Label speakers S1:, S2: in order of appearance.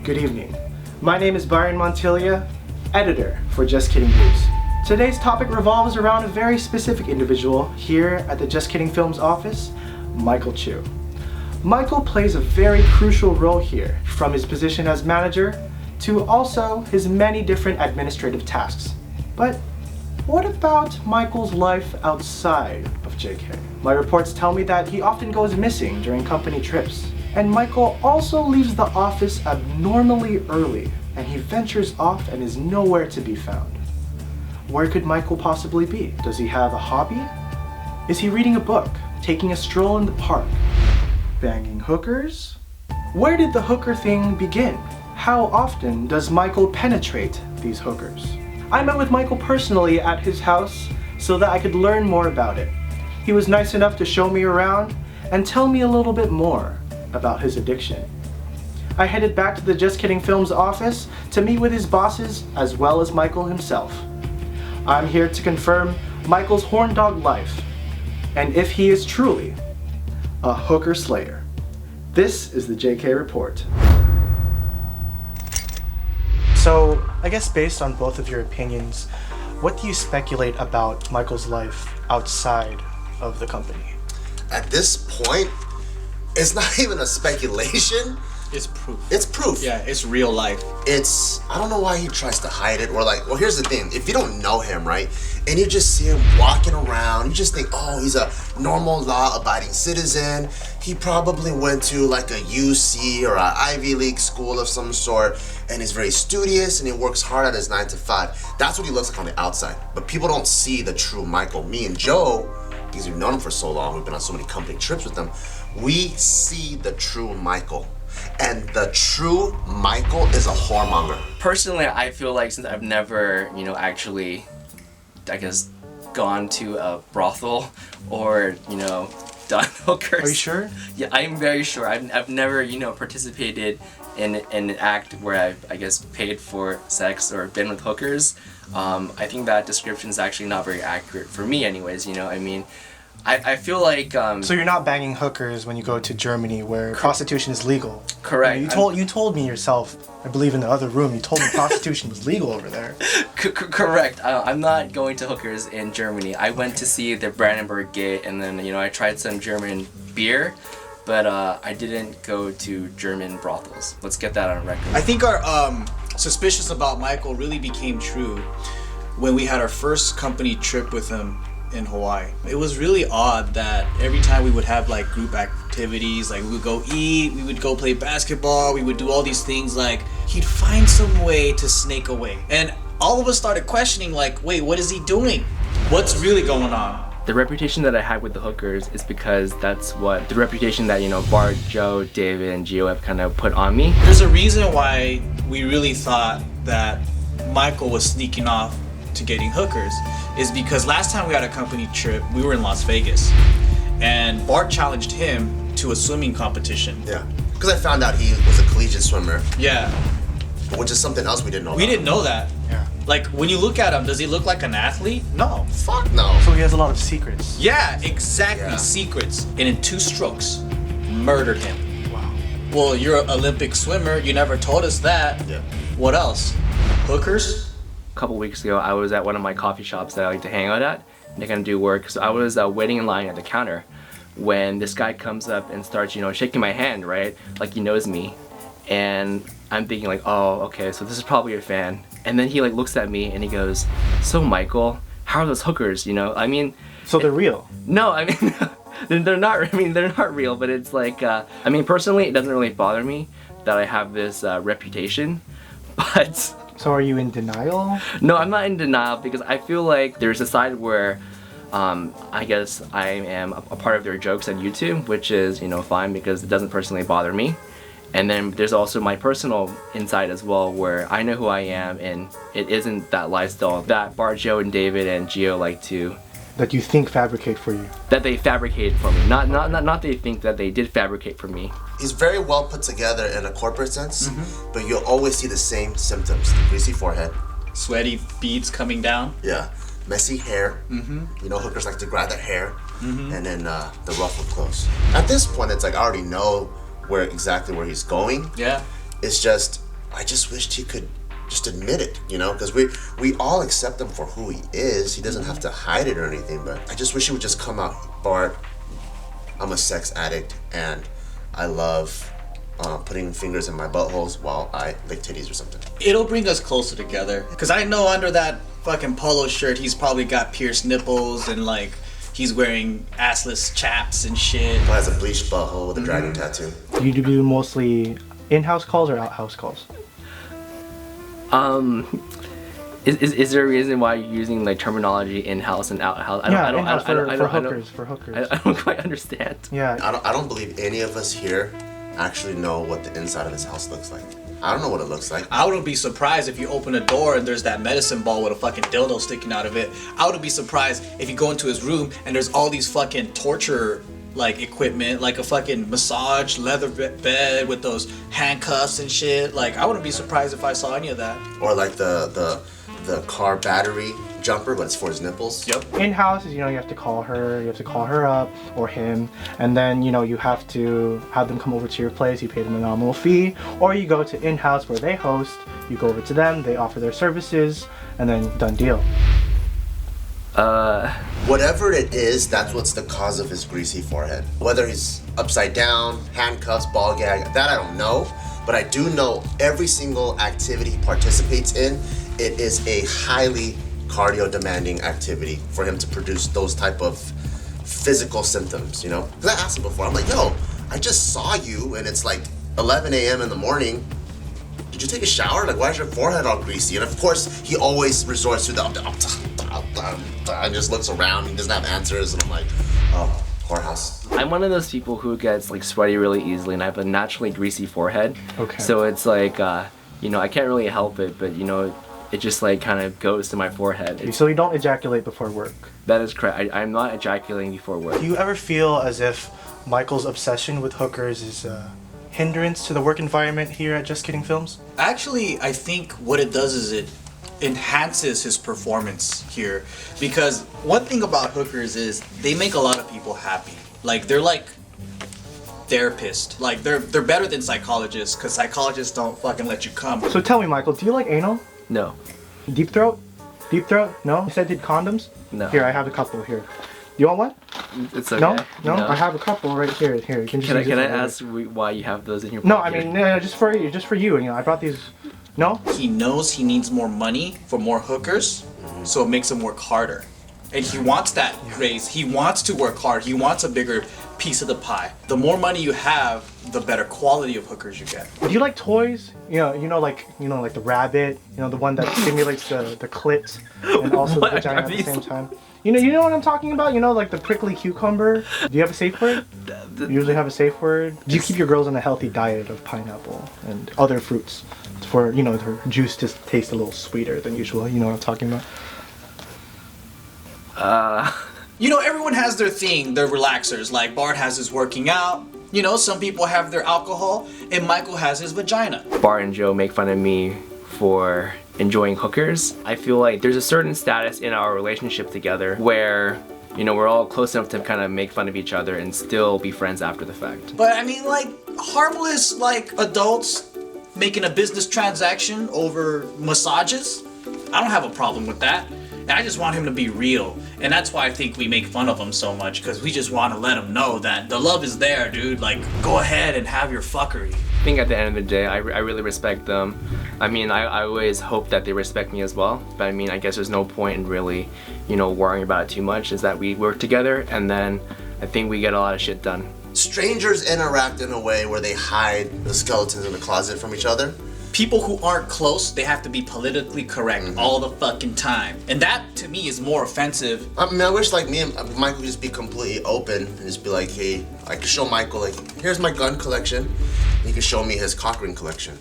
S1: Good evening. My name is Byron Montilla, editor for JustKiddingFilms. Today's topic revolves around a very specific individual here at the JustKiddingFilms office, Michael Chu. Michael plays a very crucial role here, from his position as manager to also his many different administrative tasks. But what about Michael's life outside of JK? My reports tell me that he often goes missing during company trips. And Michael also leaves the office abnormally early, and he ventures off and is nowhere to be found. Where could Michael possibly be? Does he have a hobby? Is he reading a book, taking a stroll in the park, banging hookers? Where did the hooker thing begin? How often does Michael penetrate these hookers? I met with Michael personally at his house so that I could learn more about it. He was nice enough to show me around and tell me a little bit more about his addiction. I headed back to the JustKiddingFilms office to meet with his bosses as well as Michael himself. I'm here to confirm Michael's horn dog life and if he is truly a hooker slayer. This is the JK Report. So, I guess based on both of your opinions, what do you speculate about Michael's life outside of the company?
S2: At this point, it's not even a speculation.
S3: It's proof.
S2: It's proof.
S3: Yeah, it's real life.
S2: I don't know why he tries to hide it, or well, here's the thing. If you don't know him, right, and you just see him walking around, you just think, oh, he's a normal law-abiding citizen. He probably went to like a UC or an Ivy League school of some sort, and he's very studious and he works hard at his 9 to 5. That's what he looks like on the outside. But people don't see the true Michael. Me and Joe, because we've known him for so long, we've been on so many company trips with him, we see the true Michael. And the true Michael is a whoremonger.
S4: Personally, I feel like since I've never, actually, I guess, gone to a brothel or, done hookers.
S1: Are you sure?
S4: Yeah, I'm very sure. I've never, participated in an act where I've, I guess, paid for sex or been with hookers. I think that description is actually not very accurate for me anyways, I feel like
S1: So you're not banging hookers when you go to Germany where prostitution is legal?
S4: Correct.
S1: You told me yourself, I believe in the other room, you told me prostitution was legal over there.
S4: Correct. I'm not going to hookers in Germany. I went to see the Brandenburg Gate and then, I tried some German beer, but I didn't go to German brothels. Let's get that on record.
S3: I think our suspicions about Michael really became true when we had our first company trip with him in Hawaii. It was really odd that every time we would have like group activities, like we would go eat, we would go play basketball, we would do all these things, like he'd find some way to snake away. And all of us started questioning like, wait, what is he doing? What's really going on?
S4: The reputation that I had with the hookers is because that's what the reputation that, Bart, Joe, David, and Gio have kind of put on me.
S3: There's a reason why we really thought that Michael was sneaking off to getting hookers, is because last time we had a company trip, we were in Las Vegas, and Bart challenged him to a swimming competition.
S2: Yeah, because I found out he was a collegiate swimmer.
S3: Yeah.
S2: Which is something else we didn't know.
S3: We didn't know that.
S1: Yeah.
S3: Like, when you look at him, does he look like an athlete? No.
S2: Fuck no.
S1: So he has a lot of secrets.
S3: Yeah, exactly.
S2: Yeah.
S3: Secrets. And in 2 strokes, murdered him.
S1: Wow.
S3: Well, you're an Olympic swimmer. You never told us that.
S2: Yeah.
S3: What else? Hookers?
S4: A couple weeks ago, I was at one of my coffee shops that I like to hang out at, and I kind of do work. So I was waiting in line at the counter when this guy comes up and starts, shaking my hand, right? Like he knows me. And I'm thinking like, oh, okay, so this is probably your fan. And then he like looks at me and he goes, so Michael, how are those hookers,
S1: So they're real?
S4: No, they're not, they're not real, but it's like, personally, it doesn't really bother me that I have this reputation, but...
S1: So are you in denial?
S4: No, I'm not in denial because I feel like there's a side where I guess I am a part of their jokes on YouTube, which is, fine because it doesn't personally bother me. And then there's also my personal inside as well where I know who I am and it isn't that lifestyle that Bart, Joe, and David and Gio like to...
S1: That you think fabricate for you?
S4: That they fabricated for me. Not they think that they did fabricate for me.
S2: He's very well put together in a corporate sense, but you'll always see the same symptoms. The greasy forehead.
S3: Sweaty beads coming down.
S2: Yeah. Messy hair. Hookers like to grab their hair. And then the ruffled clothes. At this point, it's like I already know exactly where he's going.
S3: Yeah.
S2: It's just I just wished he could just admit it, you know, because we all accept him for who he is. He doesn't have to hide it or anything, but I just wish he would just come out. Bart, I'm a sex addict, and I love putting fingers in my buttholes while I lick titties or something.
S3: It'll bring us closer together. Because I know under that fucking polo shirt, he's probably got pierced nipples and like he's wearing assless chaps and shit.
S2: He has a bleached butthole with a dragon tattoo.
S1: Do you do mostly in-house calls or out-house calls?
S4: Is there a reason why you're using like terminology in-house and out-house?
S1: For hookers.
S4: I don't quite understand.
S1: Yeah.
S2: I don't believe any of us here actually know what the inside of his house looks like. I don't know what it looks like.
S3: I wouldn't be surprised if you open a door and there's that medicine ball with a fucking dildo sticking out of it. I wouldn't be surprised if you go into his room and there's all these fucking torture like equipment, like a fucking massage leather bed with those handcuffs and shit. Like I wouldn't be surprised if I saw any of that.
S2: Or like the car battery jumper, but it's for his nipples.
S3: Yep.
S1: In-house is, you have to call her up or him, and then, you have to have them come over to your place, you pay them a nominal fee, or you go to in-house where they host, you go over to them, they offer their services, and then done deal.
S2: Whatever it is, that's what's the cause of his greasy forehead. Whether he's upside down, handcuffs, ball gag, that I don't know, but I do know every single activity he participates in, it is a highly cardio demanding activity for him to produce those type of physical symptoms, Because I asked him before, I'm like, yo, I just saw you and it's like 11 a.m. in the morning. Did you take a shower? Like, why is your forehead all greasy? And of course, he always resorts to and just looks around. He doesn't have answers. And I'm like, oh, whorehouse.
S4: I'm one of those people who gets like sweaty really easily, and I have a naturally greasy forehead.
S1: Okay.
S4: So it's like, I can't really help it, but it just like kind of goes to my forehead.
S1: So you don't ejaculate before work?
S4: That is correct. I'm not ejaculating before work.
S1: Do you ever feel as if Michael's obsession with hookers is a hindrance to the work environment here at Just Kidding Films?
S3: Actually, I think what it does is it enhances his performance here. Because one thing about hookers is they make a lot of people happy. Like, they're like therapists. Like, they're better than psychologists, because psychologists don't fucking let you come.
S1: So tell me, Michael, do you like anal?
S4: No.
S1: Deep throat? Deep throat? No? You said did condoms?
S4: No.
S1: Here, I have a couple here. You want one?
S4: It's okay.
S1: No? I have a couple right here. Here, you can just
S4: Can I ask why you have those in your pocket?
S1: No, I mean, just for you. I brought these. No?
S3: He knows he needs more money for more hookers, so it makes him work harder. And he wants that raise. He wants to work hard. He wants a bigger piece of the pie. The more money you have, the better quality of hookers you get.
S1: Do you like toys? Like the rabbit. The one that stimulates the clit and also the vagina at the same time. You know what I'm talking about? Like the prickly cucumber. Do you have a safe word? You usually have a safe word. Do you keep your girls on a healthy diet of pineapple and other fruits for their juice to taste a little sweeter than usual? You know what I'm talking about?
S3: Everyone has their thing, their relaxers. Like Bart has his working out. Some people have their alcohol, and Michael has his vagina.
S4: Bart and Joe make fun of me for enjoying hookers. I feel like there's a certain status in our relationship together where, we're all close enough to kind of make fun of each other and still be friends after the fact.
S3: But I mean, like, harmless, like, adults making a business transaction over massages, I don't have a problem with that. I just want him to be real. And that's why I think we make fun of him so much, because we just want to let him know that the love is there, dude. Like, go ahead and have your fuckery.
S4: I think at the end of the day, I really respect them. I mean, I always hope that they respect me as well. But I mean, I guess there's no point in really, worrying about it too much, is that we work together, and then I think we get a lot of shit done.
S2: Strangers interact in a way where they hide the skeletons in the closet from each other.
S3: People who aren't close, they have to be politically correct all the fucking time. And that, to me, is more offensive.
S2: I mean, I wish, like, me and Michael could just be completely open and just be like, hey, I could show Michael, like, here's my gun collection. He could show me his cock ring collection.